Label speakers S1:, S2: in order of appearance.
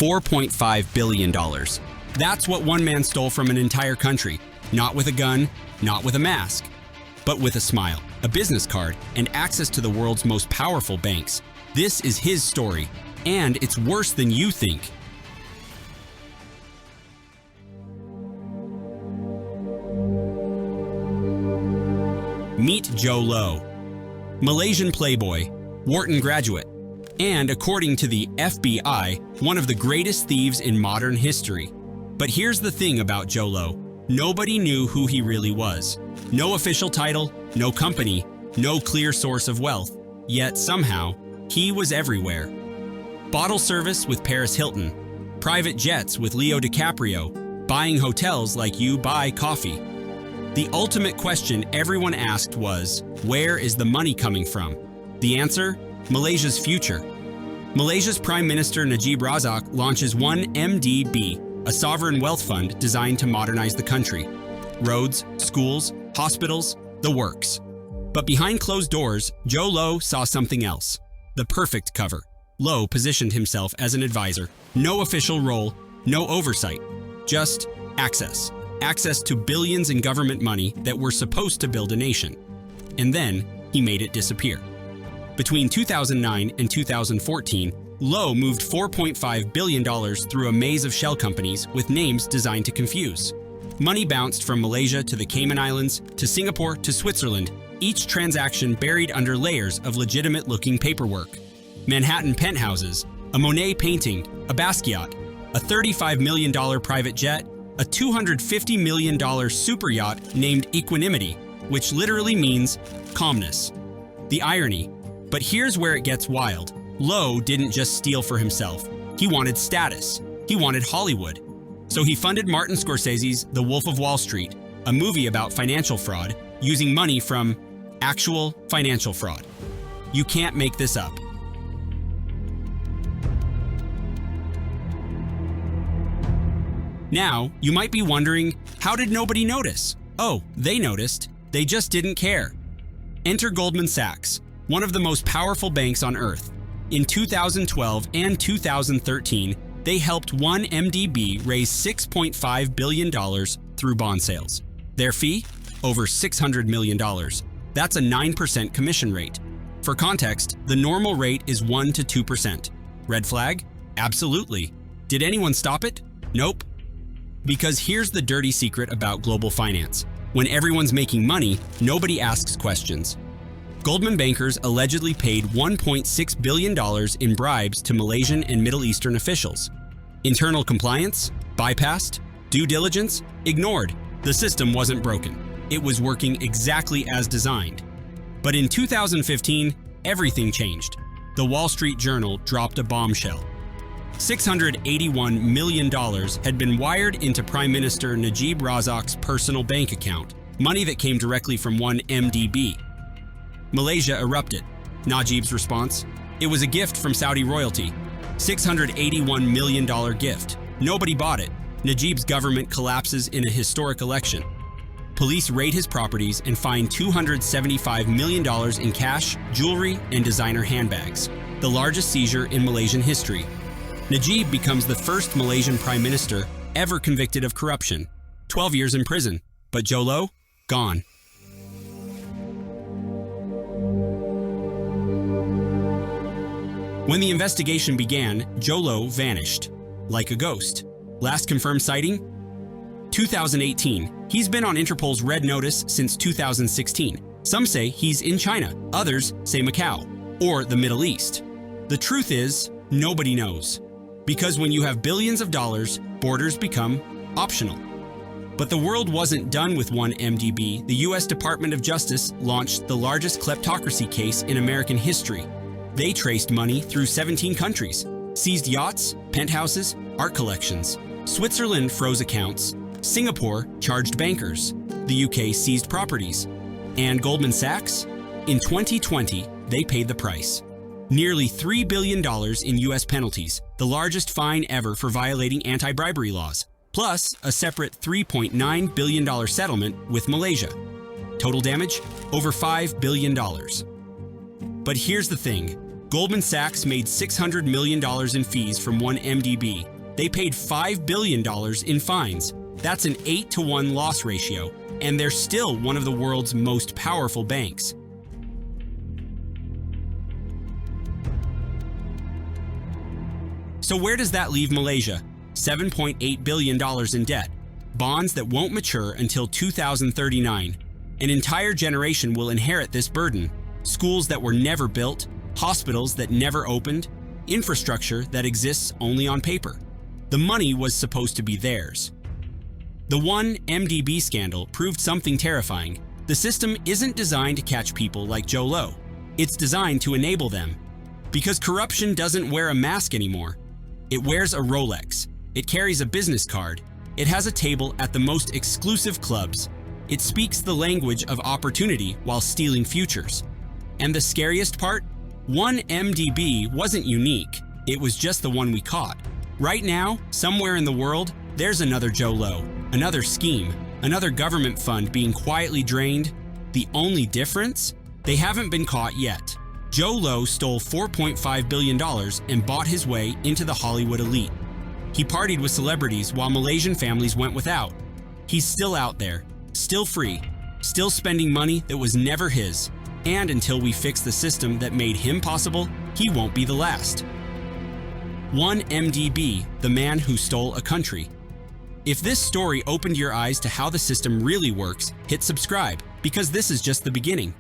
S1: $4.5 billion. That's what one man stole from an entire country. Not with a gun, not with a mask, but with a smile, a business card, and access to the world's most powerful banks. This is his story, and it's worse than you think. Meet Jho Low, Malaysian playboy, Wharton graduate, and according to the FBI, one of the greatest thieves in modern history. But here's the thing about Jho Low. Nobody knew who he really was. No official title, no company, no clear source of wealth. Yet somehow, he was everywhere. Bottle service with Paris Hilton, private jets with Leo DiCaprio, buying hotels like you buy coffee. The ultimate question everyone asked was, where is the money coming from? The answer? Malaysia's future. Malaysia's Prime Minister Najib Razak launches 1MDB, a sovereign wealth fund designed to modernize the country. Roads, schools, hospitals, the works. But behind closed doors, Jho Low saw something else. The perfect cover. Low positioned himself as an advisor. No official role, no oversight. Just access. Access to billions in government money that were supposed to build a nation. And then he made it disappear. Between 2009 and 2014, Low moved $4.5 billion through a maze of shell companies with names designed to confuse. Money bounced from Malaysia to the Cayman Islands, to Singapore to Switzerland, each transaction buried under layers of legitimate-looking paperwork. Manhattan penthouses, a Monet painting, a Basquiat, a $35 million private jet, a $250 million super yacht named Equanimity, which literally means calmness. The irony. But here's where it gets wild. Low didn't just steal for himself. He wanted status. He wanted Hollywood. So he funded Martin Scorsese's The Wolf of Wall Street, a movie about financial fraud, using money from actual financial fraud. You can't make this up. Now, you might be wondering, how did nobody notice? Oh, they noticed. They just didn't care. Enter Goldman Sachs, one of the most powerful banks on earth. In 2012 and 2013, they helped 1MDB raise $6.5 billion through bond sales. Their fee? Over $600 million. That's a 9% commission rate. For context, the normal rate is 1 to 2%. Red flag? Absolutely. Did anyone stop it? Nope. Because here's the dirty secret about global finance. When everyone's making money, nobody asks questions. Goldman bankers allegedly paid $1.6 billion in bribes to Malaysian and Middle Eastern officials. Internal compliance? Bypassed? Due diligence? Ignored. The system wasn't broken. It was working exactly as designed. But in 2015, everything changed. The Wall Street Journal dropped a bombshell. $681 million had been wired into Prime Minister Najib Razak's personal bank account, money that came directly from 1MDB. Malaysia erupted. Najib's response? It was a gift from Saudi royalty. $681 million gift. Nobody bought it. Najib's government collapses in a historic election. Police raid his properties and find $275 million in cash, jewelry, and designer handbags, the largest seizure in Malaysian history. Najib becomes the first Malaysian prime minister ever convicted of corruption. 12 years in prison. But Jho Low? Gone. When the investigation began, Jho Low vanished, like a ghost. Last confirmed sighting? 2018. He's been on Interpol's red notice since 2016. Some say he's in China, others say Macau, or the Middle East. The truth is, nobody knows. Because when you have billions of dollars, borders become optional. But the world wasn't done with 1MDB. The US Department of Justice launched the largest kleptocracy case in American history. They traced money through 17 countries, seized yachts, penthouses, art collections. Switzerland froze accounts. Singapore charged bankers. The UK seized properties. And Goldman Sachs? In 2020, they paid the price. Nearly $3 billion in US penalties, the largest fine ever for violating anti-bribery laws, plus a separate $3.9 billion settlement with Malaysia. Total damage? Over $5 billion. But here's the thing. Goldman Sachs made $600 million in fees from one MDB. They paid $5 billion in fines. That's an 8-to-1 loss ratio, and they're still one of the world's most powerful banks. So where does that leave Malaysia? $7.8 billion in debt, bonds that won't mature until 2039. An entire generation will inherit this burden. Schools that were never built, hospitals that never opened, infrastructure that exists only on paper. The money was supposed to be theirs. The one MDB scandal proved something terrifying. The system isn't designed to catch people like Jho Low. It's designed to enable them. Because corruption doesn't wear a mask anymore. It wears a Rolex. It carries a business card. It has a table at the most exclusive clubs. It speaks the language of opportunity while stealing futures. And the scariest part? One MDB wasn't unique. It was just the one we caught. Right now, somewhere in the world, there's another Jho Low, another scheme, another government fund being quietly drained. The only difference? They haven't been caught yet. Jho Low stole $4.5 billion and bought his way into the Hollywood elite. He partied with celebrities while Malaysian families went without. He's still out there, still free, still spending money that was never his. And until we fix the system that made him possible, he won't be the last. One MDB, the man who stole a country. If this story opened your eyes to how the system really works, hit subscribe, because this is just the beginning.